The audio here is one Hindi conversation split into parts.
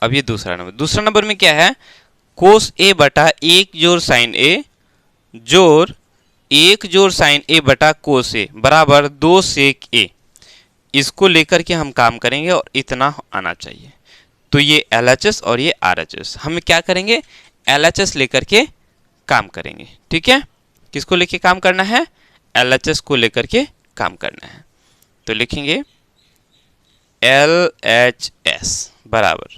अब ये दूसरा नंबर में क्या है, कोस ए बटा 1 जोड़ साइन ए जोड़ 1 जोड़ साइन ए बटा कोस ए बराबर 2 सेक ए। इसको लेकर के हम काम करेंगे और इतना आना चाहिए। तो ये LHS और ये RHS हम क्या करेंगे, LHS लेकर के काम करेंगे। ठीक है, किसको लेके काम करना है, LHS को लेकर के काम करना है। तो लिखेंगे LHS बराबर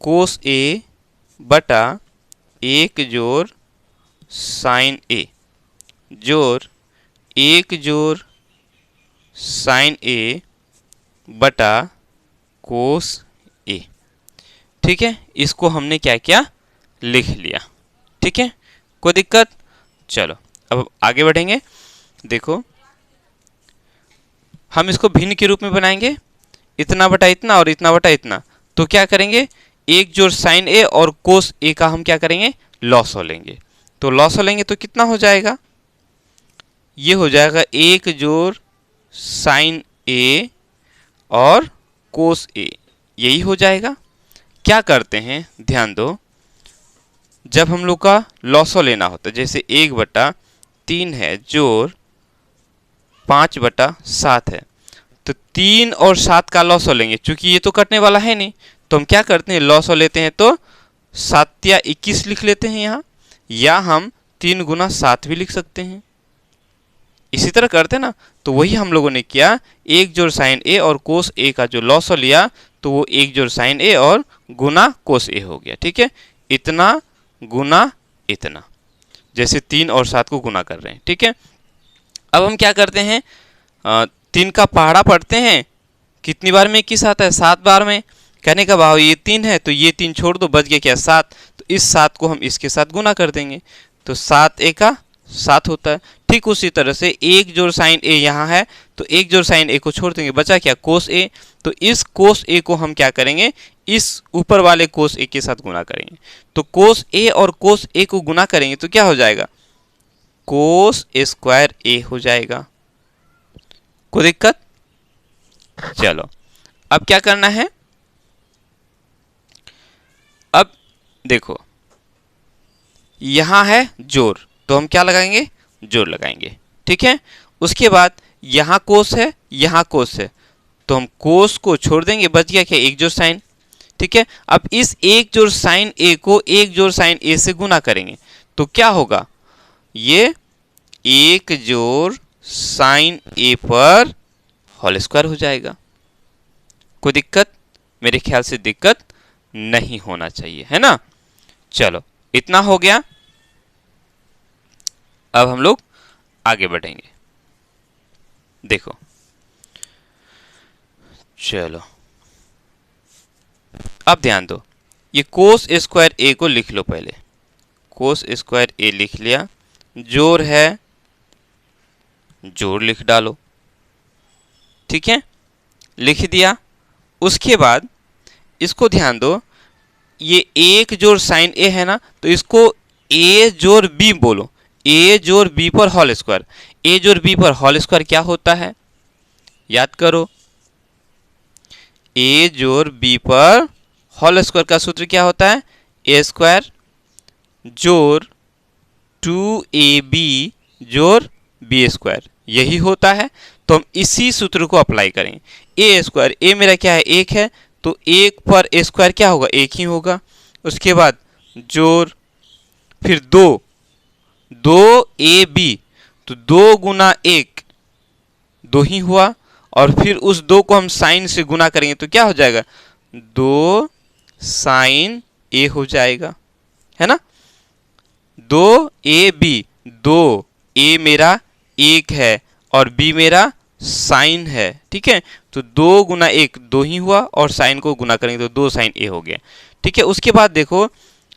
कोस ए बटा 1 जोड़ साइन ए जोड़ 1 जोड़ साइन ए बटा कोस ए। ठीक है, इसको हमने क्या किया, लिख लिया। ठीक है, कोई दिक्कत? चलो अब आगे बढ़ेंगे। देखो हम इसको भिन्न के रूप में बनाएंगे, इतना बटा इतना और इतना बटा इतना। तो क्या करेंगे, 1 जोड़ साइन ए और कोस ए का हम क्या करेंगे, लॉसो लेंगे। तो लॉसो लेंगे तो कितना हो जाएगा, ये हो जाएगा 1 जोड़ साइन ए और कोस ए, यही हो जाएगा। क्या करते हैं, ध्यान दो, जब हम लोग का लॉसो लेना होता है, जैसे 1/3 है जोड़ 5/7 है, तो 3 और 7 का लॉसो लेंगे। चूंकि ये तो कटने वाला है नहीं, तो हम क्या करते हैं, लॉसो लेते हैं तो 7 या 21 लिख लेते हैं यहाँ, या हम 3 गुना 7 भी लिख सकते हैं। इसी तरह करते ना, तो वही हम लोगों ने किया। 1 जोड़ साइन ए और कोस ए का जो लॉसो लिया, तो वो 1 जोड़ साइन ए और गुना कोस ए हो गया। ठीक है, इतना गुना इतना, जैसे 3 और 7 को गुना कर रहे हैं। ठीक है, अब हम क्या करते हैं, 3 का पहाड़ा पढ़ते हैं, कितनी बार में 21 आता है, 7 बार में। कहने का भाव ये 3 है, तो ये 3 छोड़ दो, बच गया क्या, 7। तो इस 7 को हम इसके साथ गुना कर देंगे, तो 7 ए का 7 होता है। ठीक उसी तरह से 1 जोड़ साइन ए यहाँ है, तो 1 जोड़ साइन ए को छोड़ देंगे, बचा क्या, कोस ए। तो इस कोस ए को हम क्या करेंगे, इस ऊपर वाले कोस ए के साथ गुना करेंगे। तो कोस ए और कोस ए को गुना करेंगे तो क्या हो जाएगा, कोस स्क्वायर ए हो जाएगा। कोई दिक्कत? चलो अब क्या करना है, अब देखो यहां है जोड़, तो हम क्या लगाएंगे, जोड़ लगाएंगे। ठीक है, उसके बाद यहां कोस है, यहां कोस है, तो हम कोस को छोड़ देंगे, बच गया क्या, 1 जोड़ साइन। ठीक है, अब इस 1 जोड़ साइन ए को 1 जोड़ साइन ए से गुना करेंगे, तो क्या होगा, ये 1 जोड़ साइन ए पर होल स्क्वायर हो जाएगा। कोई दिक्कत? मेरे ख्याल से दिक्कत नहीं होना चाहिए, है ना। चलो इतना हो गया, अब हम लोग आगे बढ़ेंगे। देखो चलो अब ध्यान दो, ये कोस स्क्वायर ए को लिख लो पहले, कोस स्क्वायर ए लिख लिया, जोड़ है जोड़ लिख डालो। ठीक है, लिख दिया। उसके बाद इसको ध्यान दो, ये 1 जोड़ साइन ए है ना, तो इसको ए जोड़ बी बोलो, ए जोड़ बी पर होल स्क्वायर। ए जोड़ बी पर होल स्क्वायर क्या होता है, याद करो, ए जोड़ बी पर होल स्क्वायर का सूत्र क्या होता है, ए स्क्वायर जोड़ 2ab जोड़ बी स्क्वायर, यही होता है। तो हम इसी सूत्र को अप्लाई करें, ए स्क्वायर, ए मेरा क्या है, 1 है, तो 1 पर ए स्क्वायर क्या होगा, 1 ही होगा। उसके बाद जोड़, फिर 2 ए बी, तो 2 गुना 1 2 ही हुआ, और फिर उस 2 को हम साइन से गुना करेंगे तो क्या हो जाएगा, 2 साइन ए हो जाएगा, है ना। 2 ए बी, 2 ए मेरा 1 है और बी मेरा साइन है। ठीक है, तो 2 गुना 1 2 ही हुआ, और साइन को गुना करेंगे तो 2 साइन ए हो गया। ठीक है, उसके बाद देखो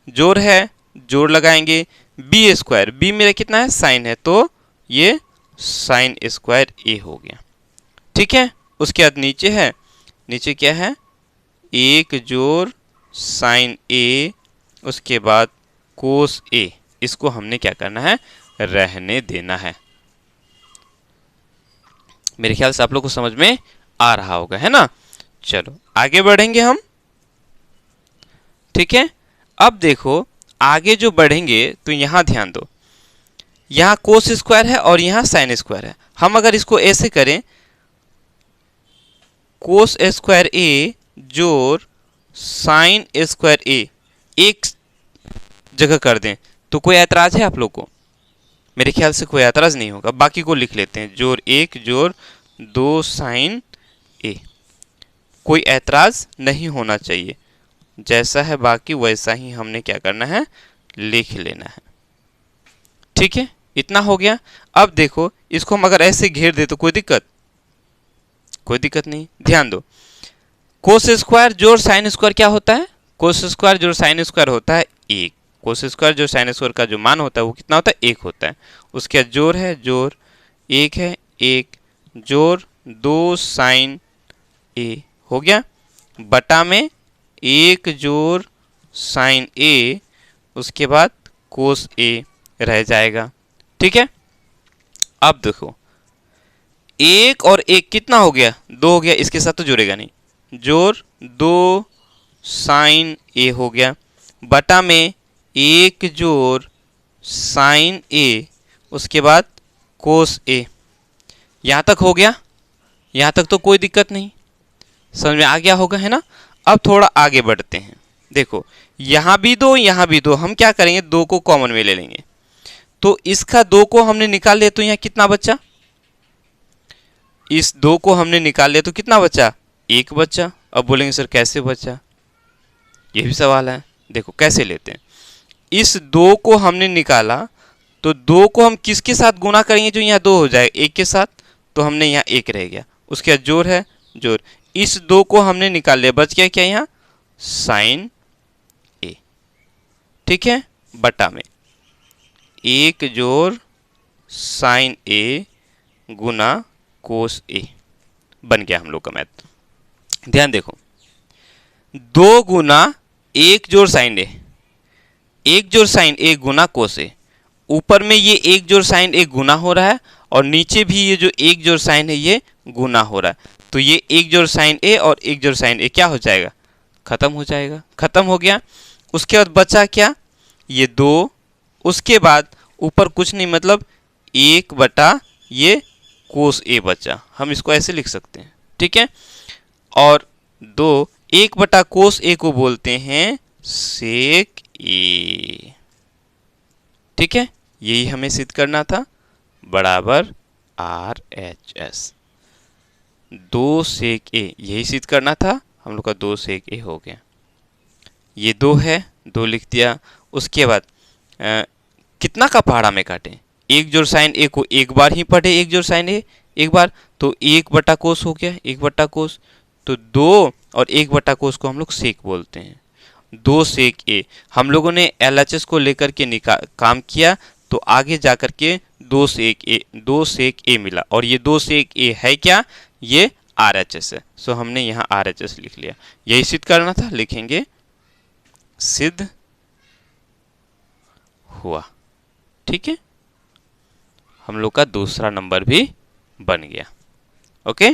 जोड़ है, जोड़ लगाएंगे, बी स्क्वायर, बी मेरा कितना है, साइन है, तो ये साइन स्क्वायर ए हो गया। ठीक है, उसके बाद नीचे है, नीचे क्या है, 1 जोड़ साइन ए, उसके बाद कोस ए, इसको हमने क्या करना है, रहने देना है। मेरे ख्याल से आप लोग को समझ में आ रहा होगा, है ना। चलो आगे बढ़ेंगे हम। ठीक है। अब देखो आगे जो बढ़ेंगे तो यहाँ ध्यान दो, यहाँ कोस स्क्वायर है और यहाँ साइन स्क्वायर है। हम अगर इसको ऐसे करें, कोस स्क्वायर ए जोड़ साइन स्क्वायर ए एक जगह कर दें, तो कोई ऐतराज है आप लोग को? मेरे ख्याल से कोई ऐतराज नहीं होगा। बाकी को लिख लेते हैं, जोड़ 1 जोड़ 2 साइन ए। कोई ऐतराज नहीं होना चाहिए, जैसा है बाकी वैसा ही हमने क्या करना है, लिख लेना है। ठीक है, इतना हो गया। अब देखो इसको हम अगर ऐसे घेर दे तो कोई दिक्कत? कोई दिक्कत नहीं। ध्यान दो, कोस स्क्वायर जोड़ साइन स्क्वायर क्या होता है? कोस स्क्वायर जोड़ साइन स्क्वायर होता है 1। कोस स्क्वायर जोड़ साइन स्क्वायर का जो मान होता है वो कितना होता है? 1 होता है। उसके जोड़ है, जोड़ 1 है, 1 जोड़ 2 साइन ए हो गया, बटा में 1 जोड़ साइन ए, उसके बाद कोस ए रह जाएगा। ठीक है। अब देखो 1 और 1 कितना हो गया? 2 हो गया, इसके साथ तो जुड़ेगा नहीं, जोड़ 2 साइन ए हो गया, बटा में 1 जोड़ साइन ए, उसके बाद कोस ए। यहाँ तक हो गया? यहाँ तक तो कोई दिक्कत नहीं, समझ में आ गया होगा, है ना। अब थोड़ा आगे बढ़ते हैं। देखो यहाँ भी 2 यहाँ भी 2, हम क्या करेंगे, 2 को कॉमन में ले लेंगे। तो इसका 2 को हमने निकाल लिया तो यहाँ कितना बचा? इस 2 को हमने निकाल लिया तो कितना बचा? 1 बचा। अब बोलेंगे सर कैसे बचा, ये भी सवाल है। देखो कैसे लेते हैं, इस 2 को हमने निकाला तो 2 को हम किसके साथ गुना करेंगे जो यहाँ 2 हो जाए? 1 के साथ, तो हमने यहाँ 1 रह गया, उसके बाद जोड़ है, जोड़। इस 2 को हमने निकाल लिया, बच गया क्या यहाँ? साइन ए। ठीक है, बटा में 1 जोड़ साइन ए गुना कोस ए, बन गया हम लोग का मैथ। ध्यान देखो, 2 गुना 1 जोड़ साइन ए, 1 जोड़ साइन ए गुना कोस ए। ऊपर में ये 1 जोड़ साइन ए गुना हो रहा है और नीचे भी ये जो 1 जोड़ साइन है ये गुना हो रहा है। तो ये 1 जोड़ साइन ए और 1 जोड़ साइन ए क्या हो जाएगा? खत्म हो जाएगा। खत्म हो गया। उसके बाद बचा क्या? ये 2, उसके बाद ऊपर कुछ नहीं, मतलब 1 बटा ये कोस ए बचा। हम इसको ऐसे लिख सकते हैं। ठीक है, और 2 1 बटा कोस ए को बोलते हैं सेक ए। ठीक है, यही हमें सिद्ध करना था, बराबर RHS 2 सेक ए, यही सिद्ध करना था। हम लोग का 2 सेक ए हो गया। ये 2 है, 2 लिख दिया। उसके बाद कितना का पहाड़ा में काटें? 1 जोड़ साइन ए को एक बार ही पढ़े, 1 जोड़ साइन ए एक बार, तो 1 बटा कोस हो गया, 1 बटा कोस। तो 2 और 1 बटा कोस को हम लोग सेक बोलते हैं। 2 सेक ए, हम लोगों ने LHS को लेकर के काम किया, तो आगे जाकर के 2 सेक ए मिला, और ये 2 सेक ए है क्या? ये RHS है। सो हमने यहाँ RHS लिख लिया। यही सिद्ध करना था, लिखेंगे सिद्ध हुआ। ठीक है, हम लोग का दूसरा नंबर भी बन गया। ओके।